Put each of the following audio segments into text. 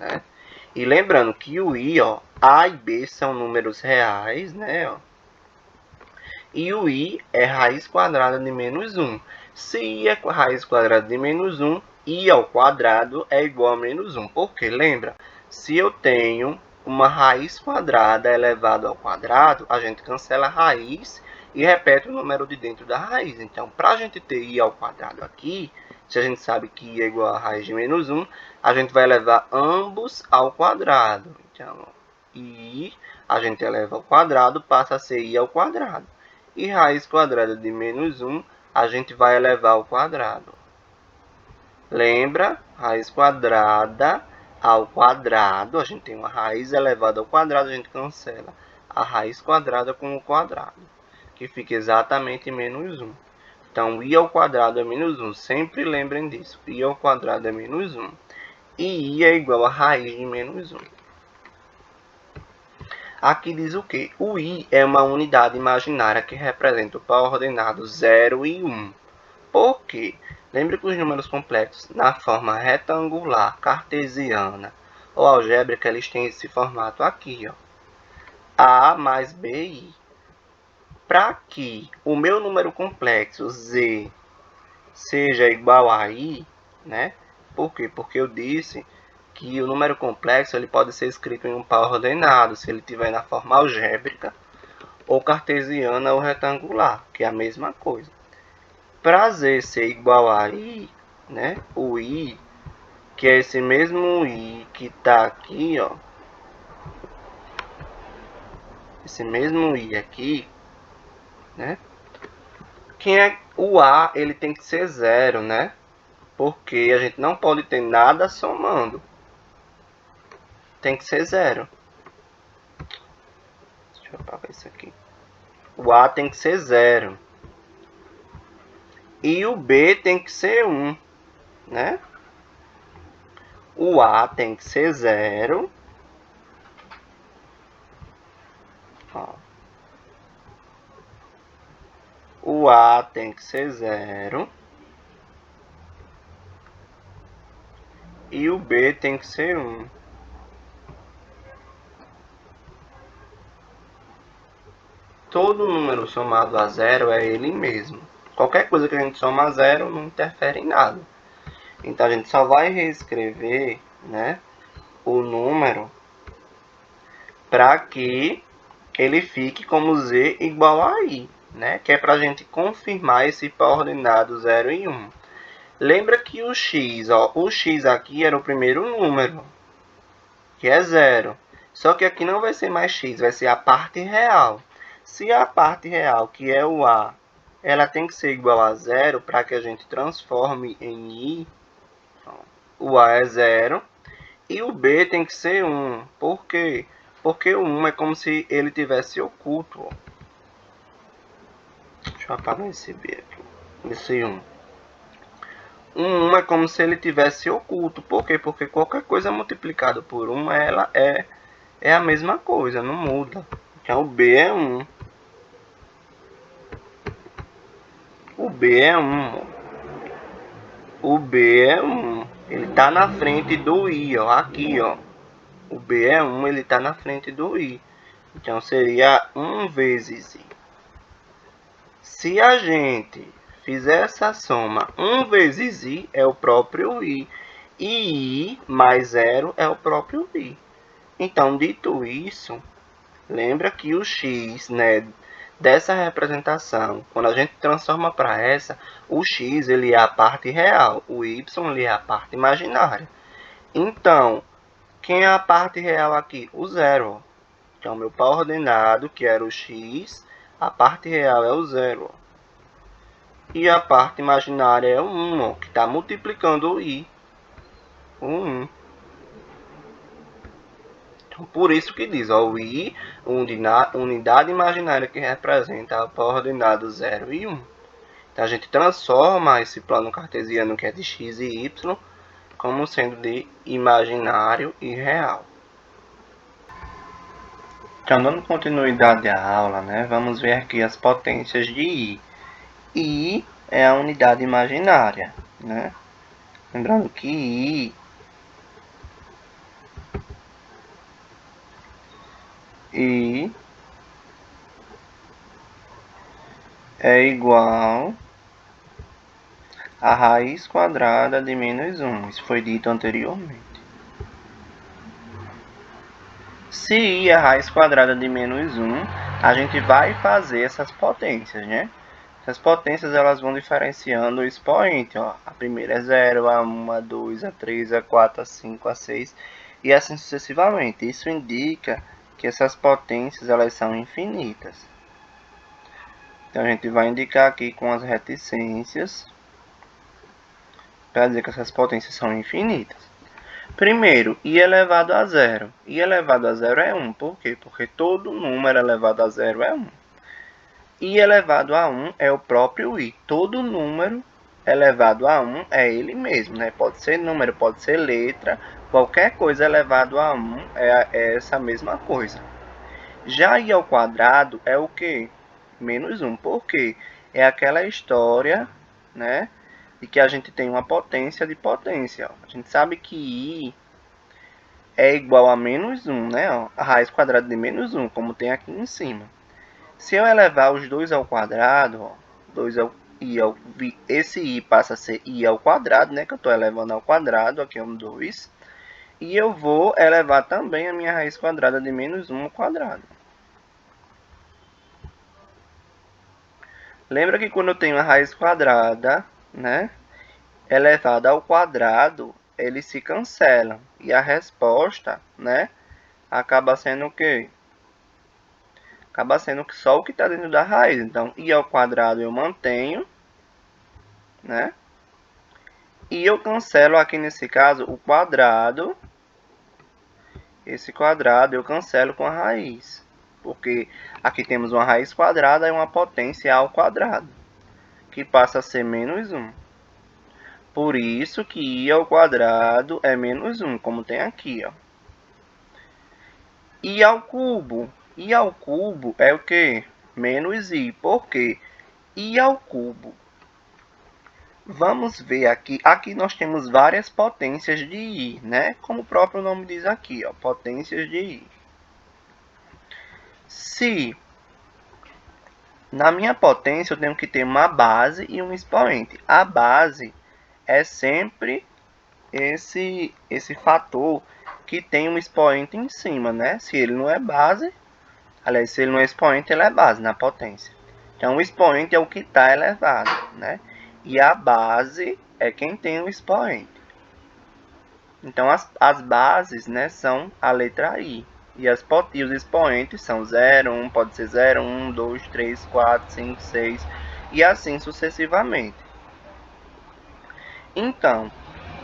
né? E lembrando que o i, ó, a e b são números reais, né? Ó. E o i é raiz quadrada de menos 1. Se i é raiz quadrada de menos 1, i ao quadrado é igual a menos 1. Por quê? Lembra? Se eu tenho uma raiz quadrada elevada ao quadrado, a gente cancela a raiz e repete o número de dentro da raiz. Então, para a gente ter i ao quadrado aqui, se a gente sabe que i é igual a raiz de menos 1, a gente vai elevar ambos ao quadrado. Então, i, a gente eleva ao quadrado, passa a ser i ao quadrado. E raiz quadrada de menos 1, a gente vai elevar ao quadrado. Lembra? Raiz quadrada ao quadrado, a gente tem uma raiz elevada ao quadrado, a gente cancela a raiz quadrada com o quadrado, que fica exatamente menos 1. Então, i ao quadrado é menos 1. Sempre lembrem disso. I ao quadrado é menos 1. E i é igual a raiz de menos 1. Aqui diz o quê? O i é uma unidade imaginária que representa o par ordenado 0 e 1. Por quê? Lembre que os números complexos, na forma retangular, cartesiana ou algébrica, eles têm esse formato aqui, ó. A mais bi. Para que o meu número complexo, z, seja igual a i, né? Por quê? Porque eu disse que o número complexo ele pode ser escrito em um par ordenado, se ele estiver na forma algébrica, ou cartesiana ou retangular, que é a mesma coisa. Para z ser igual a i, né? O i, que é esse mesmo i que está aqui, ó. Esse mesmo i aqui, né? Quem é o a, ele tem que ser 0, né? Porque a gente não pode ter nada somando. Tem que ser 0. Deixa eu apagar isso aqui. O a tem que ser 0. E o b tem que ser 1, né? O a tem que ser 0. Ó. O a tem que ser 0. E o b tem que ser 1. Todo número somado a 0 é ele mesmo. Qualquer coisa que a gente soma a 0 não interfere em nada. Então, a gente só vai reescrever, né, o número para que ele fique como z igual a i, né, que é para a gente confirmar esse par ordenado 0 e 1. Lembra que o x, ó, o x aqui era o primeiro número, que é 0. Só que aqui não vai ser mais x, vai ser a parte real. Se a parte real, que é o a, ela tem que ser igual a 0 para que a gente transforme em i, o a é 0. E o b tem que ser 1. Por quê? Porque o 1 é como se ele tivesse oculto. Ó. Deixa eu apagar esse b aqui. Esse 1. O 1 é como se ele tivesse oculto. Por quê? Porque qualquer coisa multiplicada por 1, ela é a mesma coisa, não muda. Então, o b é 1. O b é 1. O b é 1. Ele está na frente do i, ó. Aqui, ó. O b é 1, ele está na frente do i. Então, seria 1 vezes i. Se a gente fizer essa soma, 1 vezes i é o próprio i. E i mais 0 é o próprio i. Então, dito isso, lembra que o x, né, dessa representação, quando a gente transforma para essa, o x ele é a parte real, o y ele é a parte imaginária. Então, quem é a parte real aqui? O 0. Então, meu par ordenado, que era o x, a parte real é o 0. E a parte imaginária é o 1, que está multiplicando o i. O 1. Então, por isso que diz, ó, o i, unidade imaginária que representa o par ordenado 0 e 1. Então, a gente transforma esse plano cartesiano, que é de x e y, como sendo de imaginário e real. Então, dando continuidade à aula, né, vamos ver aqui as potências de i. I é a unidade imaginária, né? Lembrando que i I é igual a raiz quadrada de menos 1. Isso foi dito anteriormente. Se I é a raiz quadrada de menos 1, a gente vai fazer essas potências, né? Essas potências elas vão diferenciando o expoente. Ó. A primeira é 0, a 1, a 2, a 3, a 4, a 5, a 6 e assim sucessivamente. Isso indica que essas potências elas são infinitas. Então a gente vai indicar aqui com as reticências para dizer que essas potências são infinitas. Primeiro, I elevado a 0. I elevado a 0 é 1. Por quê? Porque todo número elevado a 0 é 1. I elevado a 1 é o próprio I. Todo número elevado a 1 é ele mesmo, né? Pode ser número, pode ser letra. Qualquer coisa elevado a 1 é essa mesma coisa. Já I ao quadrado é o quê? Menos 1. Por quê? É aquela história, né? De que a gente tem uma potência de potência. Ó. A gente sabe que I é igual a menos 1, né? Ó, a raiz quadrada de menos 1, como tem aqui em cima. Se eu elevar os dois ao quadrado, ó, 2 ao, esse I passa a ser I ao quadrado, né? Que eu estou elevando ao quadrado, aqui é um 2. E eu vou elevar também a minha raiz quadrada de menos 1 ao quadrado. Lembra que quando eu tenho a raiz quadrada, né, elevada ao quadrado, eles se cancelam. E a resposta, né, acaba sendo o quê? Acaba sendo só o que está dentro da raiz. Então, I ao quadrado eu mantenho, né? E eu cancelo aqui nesse caso o quadrado. Esse quadrado eu cancelo com a raiz. Porque aqui temos uma raiz quadrada e uma potência ao quadrado. Que passa a ser menos 1. Por isso que I ao quadrado é menos 1, como tem aqui, ó. I ao cubo. I ao cubo é o quê? Menos I. Por quê? I ao cubo. Vamos ver aqui. Aqui nós temos várias potências de I, né? Como o próprio nome diz aqui, ó. Potências de I. Se na minha potência eu tenho que ter uma base e um expoente. A base é sempre esse fator que tem um expoente em cima, né? Se ele não é base, aliás, se ele não é expoente, ele é base na potência. Então, o expoente é o que está elevado, né? E a base é quem tem o expoente. Então, as bases, né, são a letra I. E os expoentes são 0, 1, pode ser 0, 1, 2, 3, 4, 5, 6 e assim sucessivamente. Então,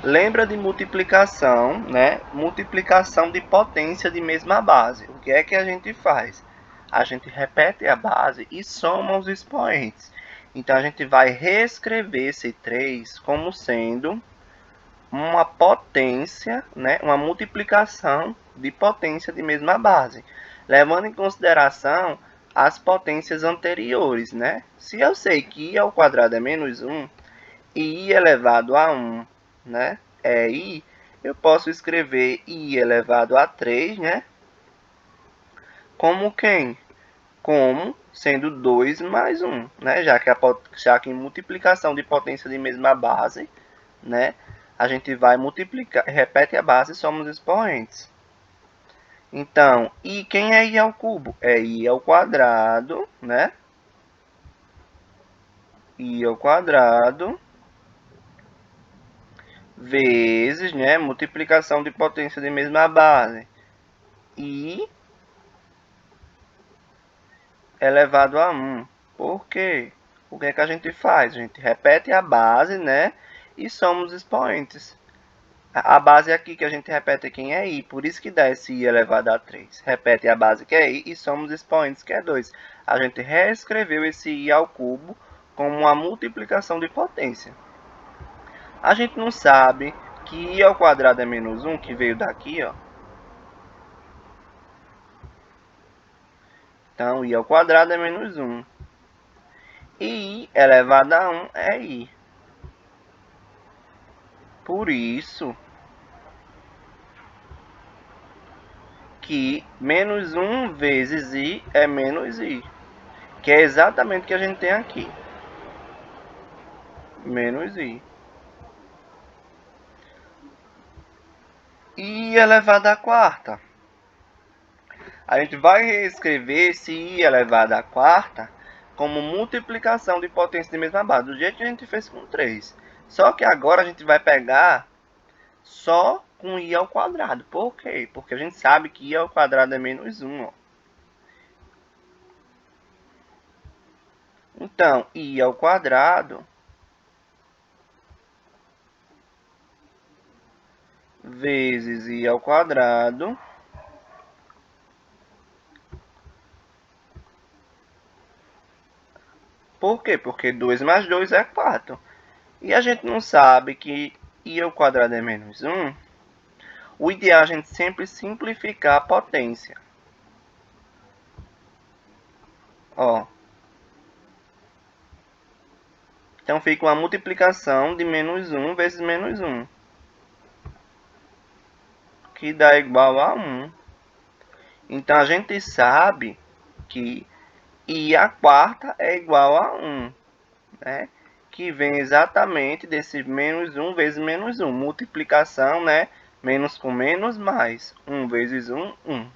lembra de multiplicação, né? Multiplicação de potência de mesma base. O que é que a gente faz? A gente repete a base e soma os expoentes. Então, a gente vai reescrever esse 3 como sendo uma potência, né? Uma multiplicação de potência de mesma base. Levando em consideração as potências anteriores, né? Se eu sei que I ao quadrado é menos 1, e I elevado a 1, né, é I, eu posso escrever I elevado a 3, né, como quem? Como sendo 2 mais 1, né, já que em multiplicação de potência de mesma base, né, a gente vai multiplicar, repete a base e somos expoentes. Então, I, quem é I ao cubo? É I ao quadrado, né, I ao quadrado, vezes, né, multiplicação de potência de mesma base, I elevado a 1. Por quê? O que é que a gente faz? A gente repete a base, né, e somos expoentes. A base aqui que a gente repete quem é I, por isso que dá esse I elevado a 3. Repete a base que é I e somos expoentes que é 2. A gente reescreveu esse I ao cubo como uma multiplicação de potência. A gente não sabe que I ao quadrado é menos 1, que veio daqui, ó. Então, I ao quadrado é menos 1. E I elevado a 1 é I. Por isso que menos 1 vezes i é menos i, que é exatamente o que a gente tem aqui. Menos i. I elevado à quarta. A gente vai reescrever esse i elevado à quarta como multiplicação de potência de mesma base, do jeito que a gente fez com 3. Só que agora a gente vai pegar só com i ao quadrado. Por quê? Porque a gente sabe que i ao quadrado é menos 1. Ó. Então, i ao quadrado vezes i ao quadrado Por quê? Porque 2 mais 2 é 4. E a gente não sabe que i ao quadrado é menos 1. O ideal é a gente sempre simplificar a potência. Ó. Então fica uma multiplicação de menos 1 vezes menos 1. Que dá igual a 1. Então a gente sabe que i à quarta é igual a 1. Né? Que vem exatamente desse menos 1 vezes menos 1. Multiplicação, né? Menos com menos, mais. 1 vezes 1, 1.